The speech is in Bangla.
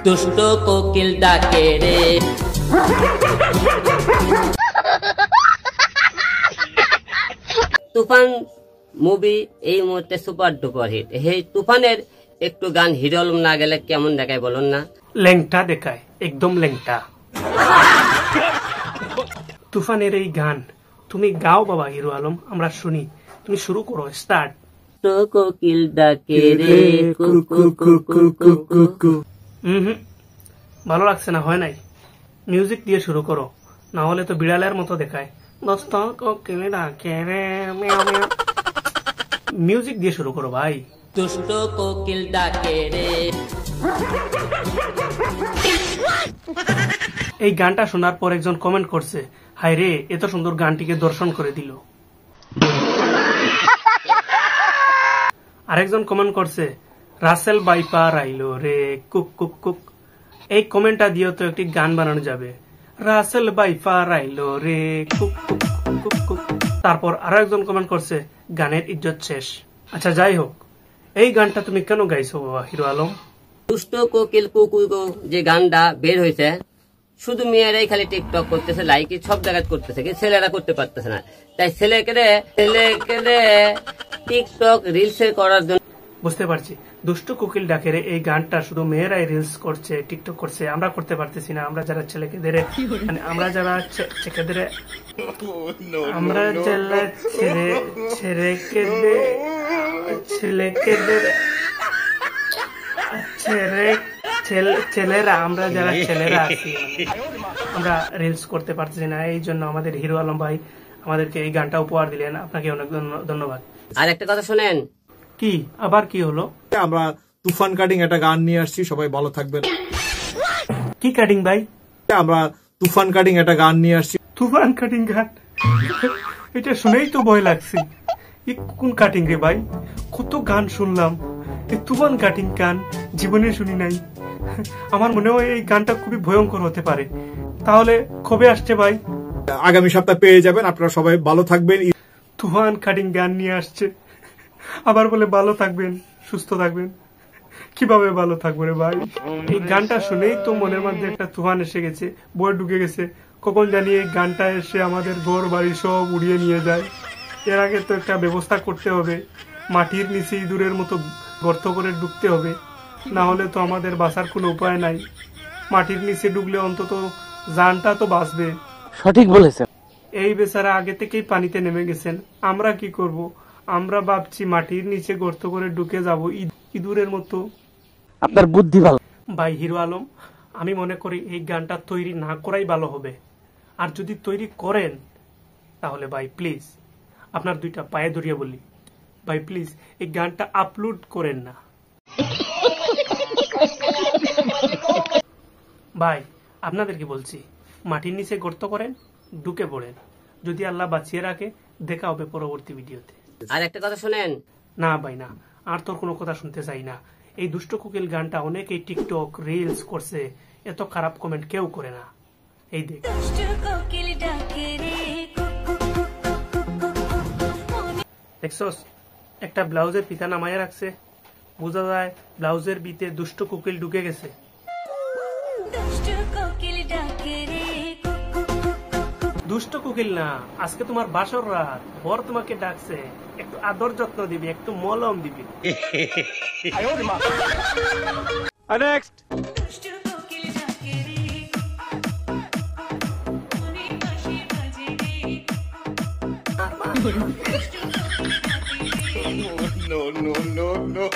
দুষ্ট কোকিল ডাকে রে। তুফান মুভি এই মুহূর্তে সুপার ডুপার হিট। এই তুফানের একটু গান হিরো আলম না গেলে কেমন দেখায় বলুন না? ল্যাংটা দেখায়, একদম ল্যাংটা। তুফানের এই গান তুমি গাও বাবা হিরো আলম, আমরা শুনি। তুমি শুরু করো, স্টার্ট। তো কোকিল ডাকে রে কুকু কুকু কুকু কু। ভালো লাগছে না, হয় নাই। মিউজিক দিয়ে শুরু করো, না হলে তো বিড়ালের মতো দেখায়। দোস্ত কোকিল ডাকে রে মিয়াও মিয়াও। মিউজিক দিয়ে শুরু করো ভাই। দুষ্ট কোকিল ডাকে রে। এই গানটা শোনার পর একজন কমেন্ট করছে, হায় রে এত সুন্দর গানটিকে দর্শন করে দিল। আরেকজন কমেন্ট করছে, রাসেল বাইপার আইলো রে কুক কুক কুক। এই কমেন্টটা দিয়ে তো একটি গান বানানো যাবে, রাসেল বাইপার আইলো রে কুক কুক কুক কুক। তারপর আরো একজন কমেন্ট করছে, গানের ইজ্জত শেষ। আচ্ছা যাই হোক, এই গানটা তুমি কেন গাইছো বাবা হিরো আলম? দুষ্ট কোকিল কুকু যে গানটা বের হয়েছে, শুধু মেয়েরাই খালি টিকটক করতেছে, লাইক সব জায়গায় করতেছে, কিন্তু ছেলেরা করতে পারতেছে না। তাই ছেলেকে টিকটক রিলস করার জন্য। বুঝতে পারছি, দুষ্ট কোকিল ডাকের এই গানটা শুধু মেয়েরাই রিলস করছে, টিকটক করছে, আমরা করতে পারতেছি না। আমরা যারা ছেলেকেদের মানে আমরা যারা ছেলেকেদের আমরা যারা ছেলেরা আমরা যারা ছেলেরা আছি, আমরা রিলস করতে পারতেছি না। এই জন্য আমাদের হিরো আলম ভাই আমাদেরকে এই গানটা উপহার দিলেন, আপনাকে অনেক ধন্যবাদ। আর একটা কথা শোনেন। কি আবার কি হলো? আমরা তুফান কাটিং একটা গান নিয়ে আসছি, সবাই ভালো থাকবেন। কি কাটিং ভাই? আমরা তুফান কাটিং একটা গান নিয়ে আসছি। তুফান কাটিং গান? এটা শুনেই তো ভয় লাগছে। কোন কাটিং রে ভাই? কত গান শুনলাম, এই তুফান কাটিং গান জীবনে শুনি নাই। আমার মনে হয় এই গানটা খুবই ভয়ঙ্কর হতে পারে। তাহলে কবে আসছে ভাই? আগামী সপ্তাহ পেয়ে যাবেন। আপনারা সবাই ভালো থাকবেন। তুফান কাটিং গান নিয়ে আসছে, আবার বলে ভালো থাকবেন, সুস্থ থাকবেন। কিভাবে ভালো থাকবো রে ভাই? এই গানটা শুনেই তো মনের মধ্যে একটা তুফান এসে গেছে, বই ঢুকে গেছে। কখন জানি এই গানটা এসে আমাদের ঘর বাড়ি সব উড়িয়ে নিয়ে যায়। এর আগে তো একটা ব্যবস্থা করতে হবে, মাটির নিচে ইঁদুরের মতো গর্ত করে ঢুকতে হবে, না হলে তো আমাদের বাঁচার কোনো উপায় নাই। মাটির নিচে ঢুকলে অন্তত জানটা তো বাঁচবে। সঠিক বলেছেন। এই বেচারা আগে থেকেই পানিতে নেমে গেছেন, আমরা কি করব? আমরা ভাবছি মাটির নিচে গর্ত করে ঢুকে যাব ইঁদুরের মতো। আপনার বুদ্ধি ভালো ভাই হিরো আলম, আমি মনে করি এই গানটা তৈরি না করাই ভালো হবে। আর যদি তৈরি করেন তাহলে ভাই প্লিজ আপনার দুইটা পায়ে ধরিয়ে বলি, ভাই প্লিজ এই গানটা আপলোড করেন না ভাই। আপনাদেরকে বলছি, মাটির নিচে গর্ত করেন, ঢুকে পড়েন। যদি আল্লাহ বাঁচিয়ে রাখে, দেখা হবে পরবর্তী ভিডিওতে। আর একটা কথা শোনেন। না ভাই না, আর তোর কোনো কথা শুনতে চাই না। এই দুষ্ট কোকিল গানটা অনেকেই টিকটক রিলস করছে, এত খারাপ কমেন্ট কেউ করে না। এই দেখ, দেখছস একটা ব্লাউজের ফিতা নামায় রাখছে, বোঝা যায় ব্লাউজের ভিতরে দুষ্ট কোকিল ঢুকে গেছে। দুষ্ট কোকিল না, আজকে তোমার বাসর রাত, বর তোমাকে ডাকছে, একটু আদর যত্ন দিবি, একটু মলম দিবি। No.